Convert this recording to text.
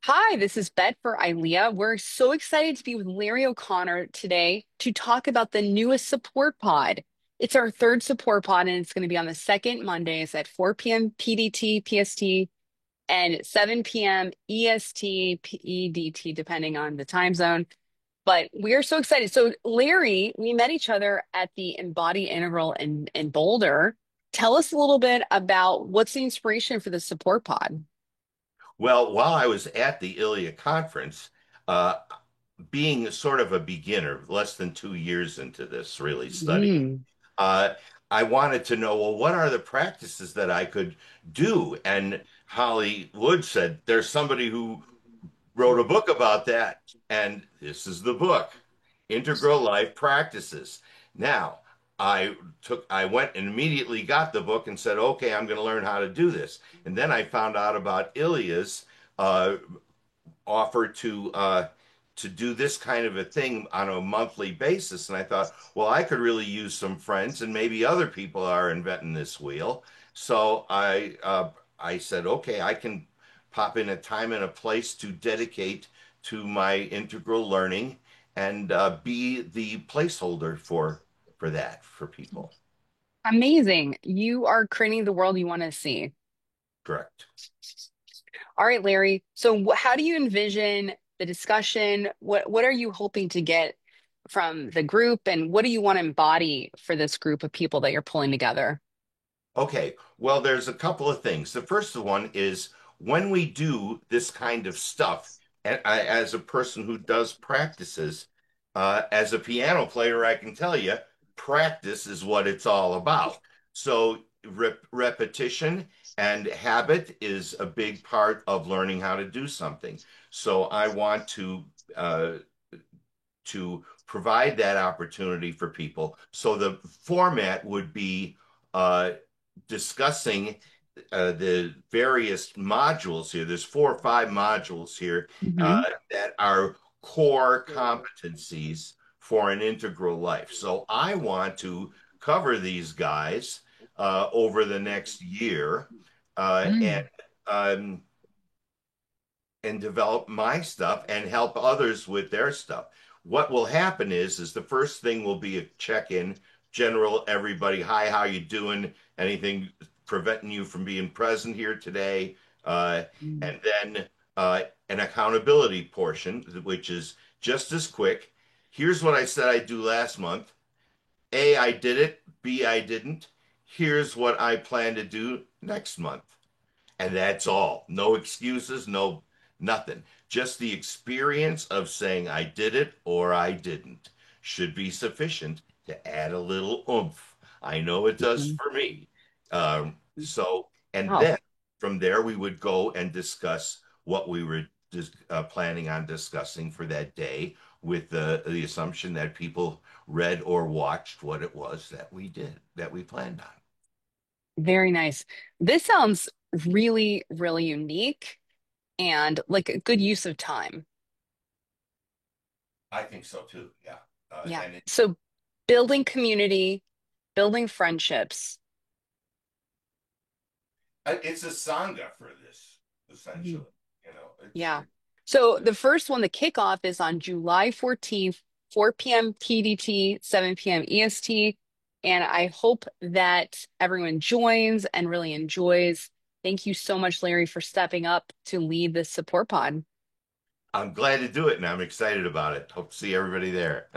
Hi, this is Bet for ILEA. We're so excited to be with Larry O'Connor today to talk about the newest support pod. It's our third support pod, and it's going to be on the second Mondays at 4 p.m. PDT, PST, and 7 p.m. EST, PEDT, depending on the time zone. But we are so excited. So, Larry, we met each other at the Embody Integral in Boulder. Tell us a little bit about what's the inspiration for the support pod. Well, while I was at the ILIA conference, uh, being sort of a beginner, less than 2 years into this, really studying, Mm. uh, I wanted to know, well, what are the practices that I could do? And Holly Wood said, there's somebody who wrote a book about that. And this is the book, Integral Life Practices. Now, I went and immediately got the book and said, okay, I'm going to learn how to do this. And then I found out about Ilia's uh, offer to do this kind of a thing on a monthly basis. And I thought, well, I could really use some friends, and maybe other people are inventing this wheel. So I said, okay, I can pop in a time and a place to dedicate to my integral learning and be the placeholder for that for people. Amazing. You are creating the world you want to see. Correct. All right, Larry. So how do you envision the discussion? What are you hoping to get from the group and what do you want to embody for this group of people that you're pulling together? Okay, well, there's a couple of things. The first one is when we do this kind of stuff, and as a person who does practices, as a piano player, I can tell you, practice is what it's all about. So repetition and habit is a big part of learning how to do something. So I want to provide that opportunity for people. So the format would be discussing the various modules here. There's 4 or 5 modules here uh, Hmm. that are core competencies for an integral life. So I want to cover these guys over the next year Mm. um, and develop my stuff and help others with their stuff. What will happen is the first thing will be a check-in, general everybody, hi, how you doing? Anything preventing you from being present here today? And then an accountability portion, which is just as quick. Here's what I said I'd do last month. A, I did it. B, I didn't. Here's what I plan to do next month. And that's all. No excuses, no nothing. Just the experience of saying I did it or I didn't should be sufficient to add a little oomph. I know it does Mhm. for me. And Oh, then from there, we would go and discuss what we were planning on discussing for that day with the assumption that people read or watched what it was that we did, that we planned on. very nice. This sounds really, really unique and like a good use of time. I think so too. Yeah. Yeah. And So building community, building friendships. it's a sangha for this, essentially. You know, Yeah. So the first one, the kickoff is on July 14th, 4 p.m. PDT, 7 p.m. EST. And I hope that everyone joins and really enjoys. Thank you so much, Larry, for stepping up to lead this support pod. I'm glad to do it and I'm excited about it. Hope to see everybody there.